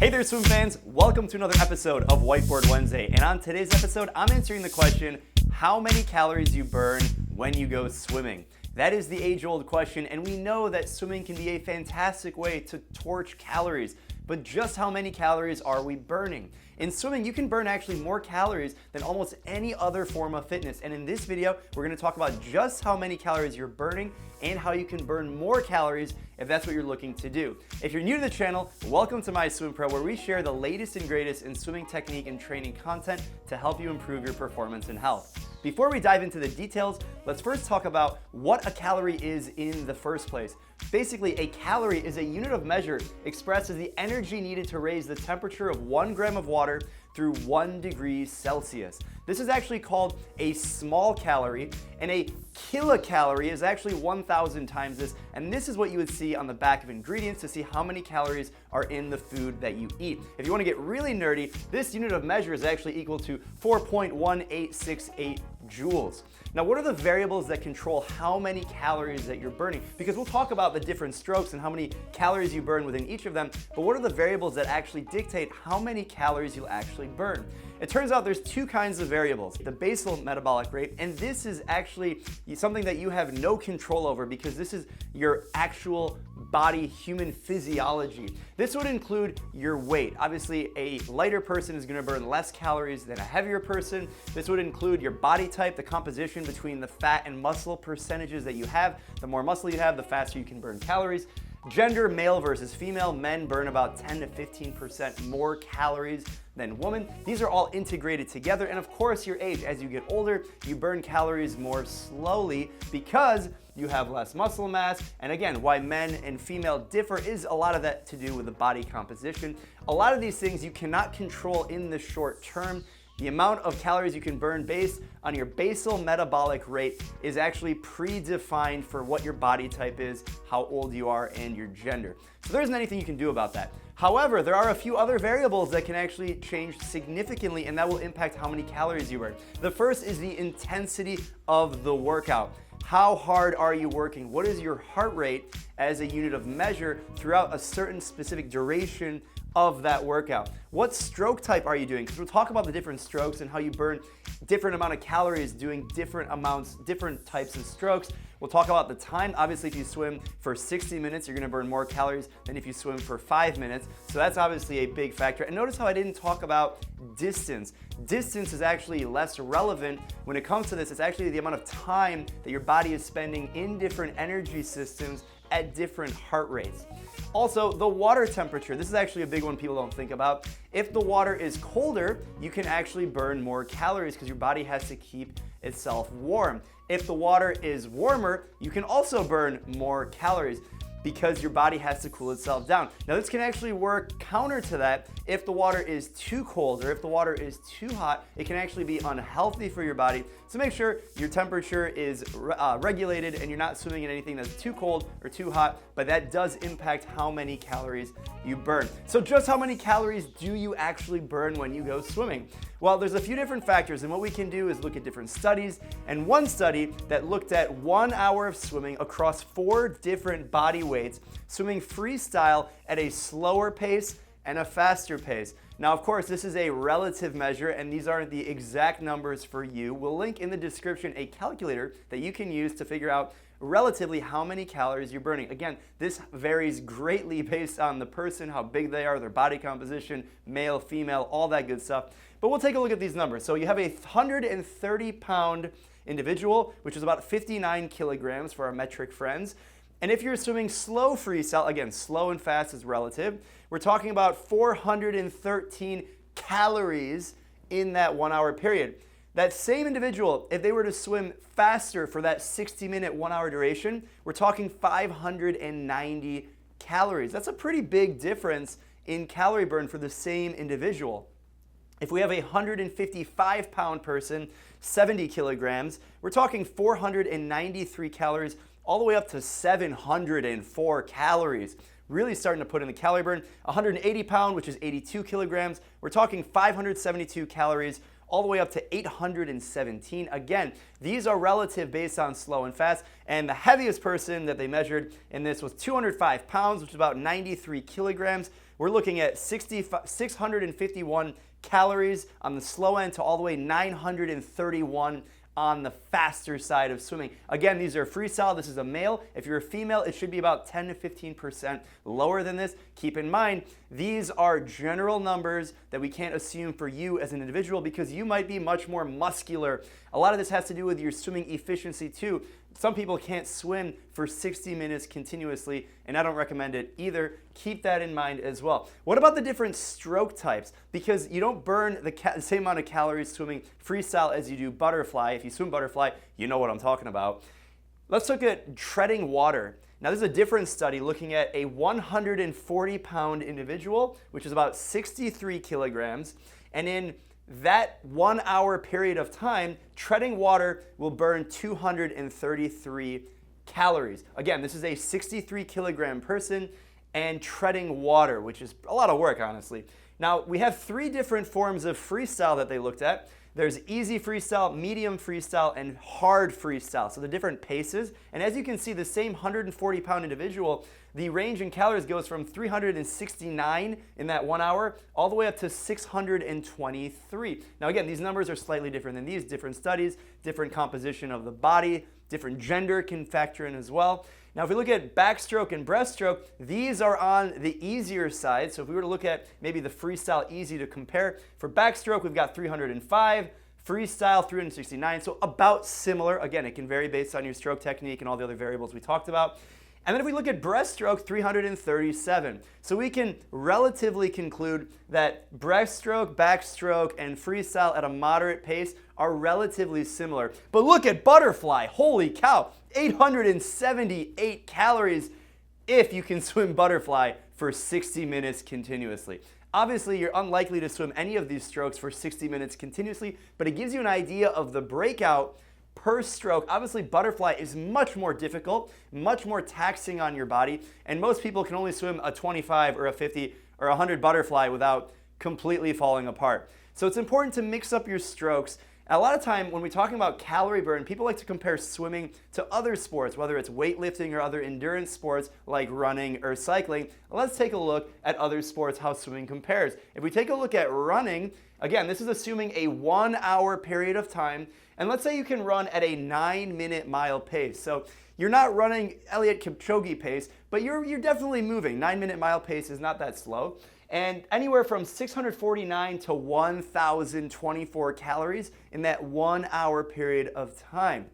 Hey there, swim fans! Welcome to another episode of Whiteboard Wednesday. And on today's episode, I'm answering the question, how many calories you burn when you go swimming? That is the age-old question, and we know that swimming can be a fantastic way to torch calories. But just how many calories are we burning? In swimming, you can burn actually more calories than almost any other form of fitness. And in this video, we're going to talk about just how many calories you're burning and how you can burn more calories if that's what you're looking to do. If you're new to the channel, welcome to My Swim Pro, where we share the latest and greatest in swimming technique and training content to help you improve your performance and health. Before we dive into the details, let's first talk about what a calorie is in the first place. Basically, a calorie is a unit of measure expressed as the energy needed to raise the temperature of 1 gram of water through 1 degree Celsius. This is actually called a small calorie, and a kilocalorie is actually 1,000 times this, and this is what you would see on the back of ingredients to see how many calories are in the food that you eat. If you want to get really nerdy, this unit of measure is actually equal to 4.1868 joules. Now, what are the variables that control how many calories that you're burning? Because we'll talk about the different strokes and how many calories you burn within each of them, but what are the variables that actually dictate how many calories you'll actually burn? It turns out there's two kinds of variables, the basal metabolic rate, and this is actually something that you have no control over because this is your actual body human physiology. This would include your weight. Obviously, a lighter person is going to burn less calories than a heavier person. This would include your body type, the composition between the fat and muscle percentages that you have. The more muscle you have, the faster you can burn calories. Gender, male versus female, men burn about 10 to 15% more calories than women. These are all integrated together, and of course your age. As you get older, you burn calories more slowly because you have less muscle mass, and again, why men and female differ is a lot of that to do with the body composition. A lot of these things you cannot control in the short term. The amount of calories you can burn based on your basal metabolic rate is actually predefined for what your body type is, how old you are, and your gender. So there isn't anything you can do about that. However, there are a few other variables that can actually change significantly, and that will impact how many calories you burn. The first is the intensity of the workout. How hard are you working? What is your heart rate as a unit of measure throughout a certain specific duration of that workout? What stroke type are you doing? Because we'll talk about the different strokes and how you burn different amount of calories doing different types of strokes. We'll talk about the time. Obviously, if you swim for 60 minutes, you're going to burn more calories than if you swim for 5 minutes. So that's obviously a big factor. And notice how I didn't talk about distance. Distance is actually less relevant when it comes to this. It's actually the amount of time that your body is spending in different energy systems at different heart rates. Also, the water temperature. This is actually a big one people don't think about. If the water is colder, you can actually burn more calories because your body has to keep itself warm. If the water is warmer, you can also burn more calories because your body has to cool itself down. Now, this can actually work counter to that. If the water is too cold or if the water is too hot, it can actually be unhealthy for your body. So make sure your temperature is regulated and you're not swimming in anything that's too cold or too hot, but that does impact how many calories you burn. So just how many calories do you actually burn when you go swimming? Well, there's a few different factors, and what we can do is look at different studies, and one study that looked at 1 hour of swimming across 4 different body weights, swimming freestyle at a slower pace and a faster pace. Now, of course, this is a relative measure, and these aren't the exact numbers for you. We'll link in the description a calculator that you can use to figure out relatively how many calories you're burning. Again, this varies greatly based on the person, how big they are, their body composition, male, female, all that good stuff. But we'll take a look at these numbers. So you have a 130-pound individual, which is about 59 kilograms for our metric friends. And if you're swimming slow freestyle, again, slow and fast is relative, we're talking about 413 calories in that 1 hour period. That same individual, if they were to swim faster for that 60-minute, 1 hour duration, we're talking 590 calories. That's a pretty big difference in calorie burn for the same individual. If we have a 155-pound person, 70 kilograms, we're talking 493 calories all the way up to 704 calories. Really starting to put in the calorie burn. 180-pound, which is 82 kilograms, we're talking 572 calories all the way up to 817. Again, these are relative based on slow and fast, and the heaviest person that they measured in this was 205 pounds, which is about 93 kilograms. we're looking at 651 calories on the slow end to all the way 931 on the faster side of swimming. Again, these are freestyle. This is a male. If you're a female, it should be about 10 to 15% lower than this. Keep in mind, these are general numbers that we can't assume for you as an individual because you might be much more muscular. A lot of this has to do with your swimming efficiency too. Some people can't swim for 60 minutes continuously, and I don't recommend it either. Keep that in mind as well. What about the different stroke types? Because you don't burn the same amount of calories swimming freestyle as you do butterfly. If you swim butterfly, you know what I'm talking about. Let's look at treading water. Now, this is a different study looking at a 140-pound individual, which is about 63 kilograms, and in that 1 hour period of time, treading water will burn 233 calories. Again, this is a 63 kilogram person and treading water, which is a lot of work, honestly. Now, we have 3 different forms of freestyle that they looked at. There's easy freestyle, medium freestyle, and hard freestyle. So the different paces. And as you can see, the same 140-pound individual, the range in calories goes from 369 in that 1 hour all the way up to 623. Now again, these numbers are slightly different than these, different studies, different composition of the body, different gender can factor in as well. Now if we look at backstroke and breaststroke, these are on the easier side. So if we were to look at maybe the freestyle easy to compare, for backstroke we've got 305, freestyle 369, so about similar. Again, it can vary based on your stroke technique and all the other variables we talked about. And then if we look at breaststroke, 337. So we can relatively conclude that breaststroke, backstroke, and freestyle at a moderate pace are relatively similar. But look at butterfly, holy cow, 878 calories if you can swim butterfly for 60 minutes continuously. Obviously, you're unlikely to swim any of these strokes for 60 minutes continuously, but it gives you an idea of the breakout per stroke. Obviously, butterfly is much more difficult, much more taxing on your body, and most people can only swim a 25 or a 50 or 100 butterfly without completely falling apart. So it's important to mix up your strokes. A lot of time when we're talking about calorie burn, people like to compare swimming to other sports, whether it's weightlifting or other endurance sports like running or cycling. Let's take a look at other sports, how swimming compares. If we take a look at running, again, this is assuming a 1 hour period of time, and let's say you can run at a 9-minute mile pace. So you're not running Eliud Kipchoge pace, but you're definitely moving. 9-minute mile pace is not that slow. And anywhere from 649 to 1,024 calories in that 1 hour period of time.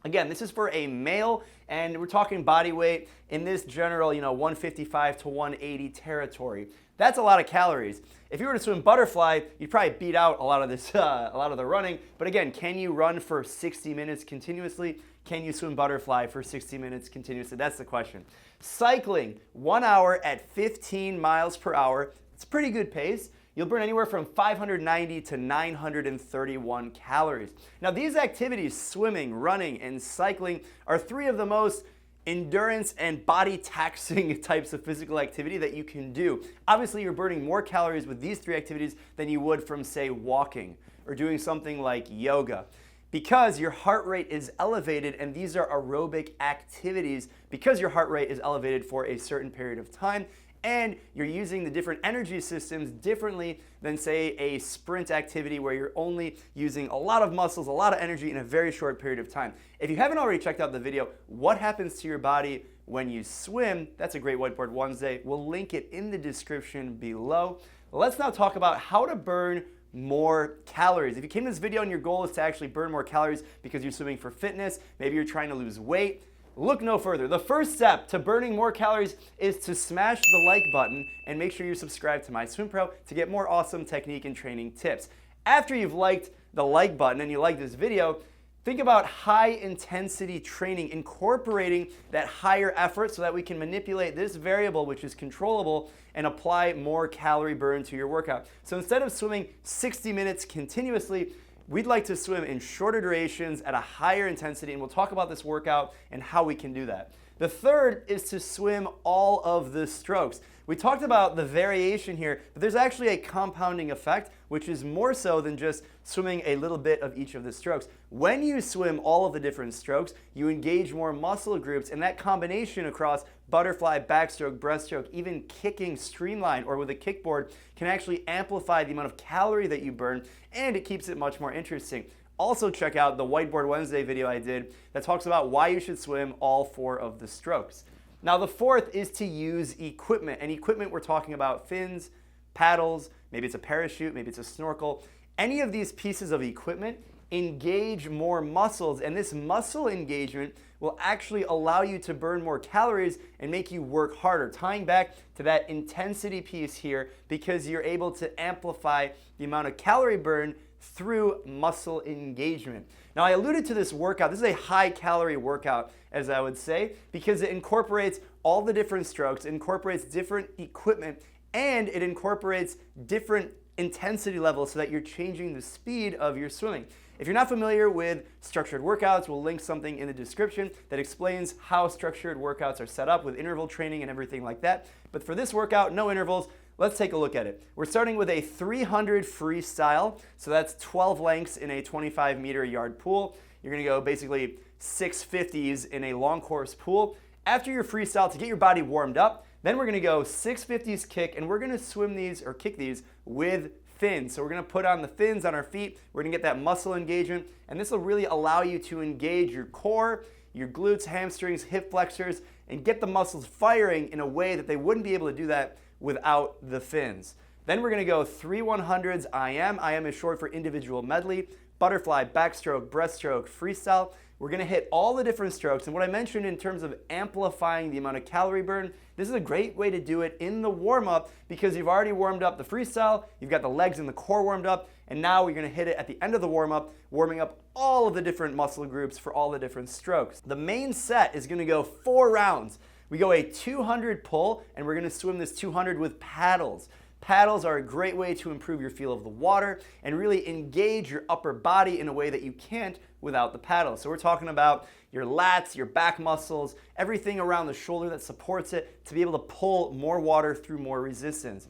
Again, this is for a male, and we're talking body weight in this general, 155 to 180 territory. That's a lot of calories. If you were to swim butterfly, you'd probably beat out a lot of this, a lot of the running. But again, can you run for 60 minutes continuously? Can you swim butterfly for 60 minutes continuously? That's the question. Cycling, 1 hour at 15 miles per hour. It's a pretty good pace. You'll burn anywhere from 590 to 931 calories. Now these activities, swimming, running, and cycling, are 3 of the most endurance and body taxing types of physical activity that you can do. Obviously, you're burning more calories with these 3 activities than you would from, say, walking or doing something like yoga, because your heart rate is elevated, and these are aerobic activities because your heart rate is elevated for a certain period of time, and you're using the different energy systems differently than, say, a sprint activity where you're only using a lot of muscles, a lot of energy in a very short period of time. If you haven't already checked out the video, what happens to your body when you swim? That's a great Whiteboard Wednesday. We'll link it in the description below. Let's now talk about how to burn more calories. If you came to this video and your goal is to actually burn more calories because you're swimming for fitness, maybe you're trying to lose weight, look no further. The first step to burning more calories is to smash the like button and make sure you subscribe to my Swim Pro to get more awesome technique and training tips. After you've liked the like button and you like this video, think about high intensity training, incorporating that higher effort so that we can manipulate this variable, which is controllable, and apply more calorie burn to your workout. So instead of swimming 60 minutes continuously, we'd like to swim in shorter durations at a higher intensity, and we'll talk about this workout and how we can do that. The third is to swim all of the strokes. We talked about the variation here, but there's actually a compounding effect, which is more so than just swimming a little bit of each of the strokes. When you swim all of the different strokes, you engage more muscle groups, and that combination across butterfly, backstroke, breaststroke, even kicking streamline or with a kickboard can actually amplify the amount of calorie that you burn, and it keeps it much more interesting. Also check out the Whiteboard Wednesday video I did that talks about why you should swim all 4 of the strokes. Now the fourth is to use equipment, and equipment we're talking about fins, paddles, maybe it's a parachute, maybe it's a snorkel. Any of these pieces of equipment engage more muscles, and this muscle engagement will actually allow you to burn more calories and make you work harder, tying back to that intensity piece here, because you're able to amplify the amount of calorie burn through muscle engagement. Now I alluded to this workout. This is a high calorie workout, as I would say, because it incorporates all the different strokes, it incorporates different equipment, and it incorporates different intensity levels so that you're changing the speed of your swimming. If you're not familiar with structured workouts, we'll link something in the description that explains how structured workouts are set up with interval training and everything like that. But for this workout, no intervals. Let's take a look at it. We're starting with a 300 freestyle, so that's 12 lengths in a 25-meter yard pool. You're gonna go basically 650s in a long course pool. After your freestyle, to get your body warmed up, then we're gonna go 650s kick, and we're gonna swim these or kick these with fins. So we're gonna put on the fins on our feet, we're gonna get that muscle engagement, and this will really allow you to engage your core, your glutes, hamstrings, hip flexors, and get the muscles firing in a way that they wouldn't be able to do that without the fins. Then we're gonna go 3 100s IM. IM is short for individual medley, butterfly, backstroke, breaststroke, freestyle. We're gonna hit all the different strokes, and what I mentioned in terms of amplifying the amount of calorie burn, this is a great way to do it in the warm-up because you've already warmed up the freestyle, you've got the legs and the core warmed up, and now we're gonna hit it at the end of the warm-up, warming up all of the different muscle groups for all the different strokes. The main set is gonna go 4 rounds. We go a 200 pull, and we're gonna swim this 200 with paddles. Paddles are a great way to improve your feel of the water and really engage your upper body in a way that you can't without the paddles. So we're talking about your lats, your back muscles, everything around the shoulder that supports it to be able to pull more water through more resistance.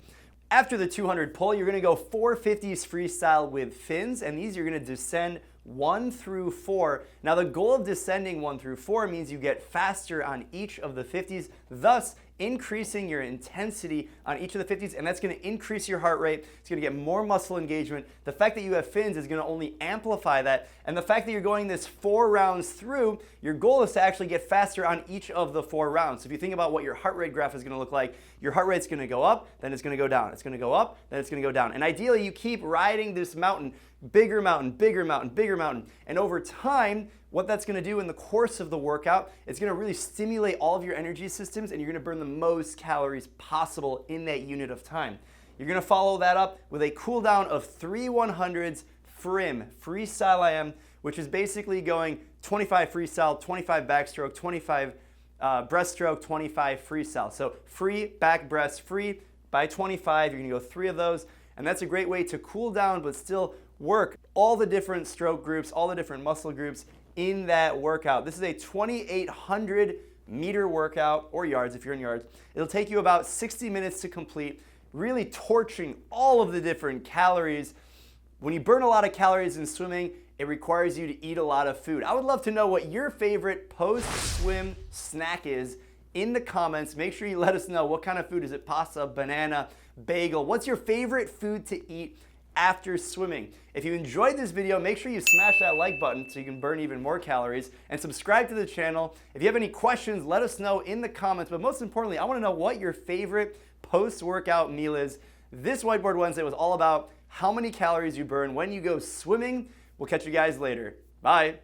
After the 200 pull, you're gonna go 450s freestyle with fins, and these you're gonna descend 1 through 4. Now the goal of descending 1 through 4 means you get faster on each of the 50s, thus increasing your intensity on each of the 50s, and that's gonna increase your heart rate. It's gonna get more muscle engagement. The fact that you have fins is gonna only amplify that, and the fact that you're going this 4 rounds through, your goal is to actually get faster on each of the 4 rounds. So if you think about what your heart rate graph is gonna look like, your heart rate's gonna go up, then it's gonna go down. It's gonna go up, then it's gonna go down. And ideally, you keep riding this mountain, bigger mountain, bigger mountain, bigger mountain. And over time, what that's gonna do in the course of the workout, it's gonna really stimulate all of your energy systems, and you're gonna burn the most calories possible in that unit of time. You're gonna follow that up with a cool down of 3 100s FRIM, freestyle IM, which is basically going 25 freestyle, 25 backstroke, 25 breaststroke, 25 freestyle. So free, back, breast, free. By 25, you're gonna go 3 of those, and that's a great way to cool down but still work all the different stroke groups, all the different muscle groups in that workout. This is a 2,800 meter workout, or yards if you're in yards. It'll take you about 60 minutes to complete, really torching all of the different calories. When you burn a lot of calories in swimming, it requires you to eat a lot of food. I would love to know what your favorite post-swim snack is in the comments. Make sure you let us know what kind of food. Is it pasta, banana, bagel? What's your favorite food to eat after swimming? If you enjoyed this video, make sure you smash that like button so you can burn even more calories, and subscribe to the channel. If you have any questions, let us know in the comments, but most importantly, I want to know what your favorite post-workout meal is. This Whiteboard Wednesday was all about how many calories you burn when you go swimming. We'll catch you guys later. Bye.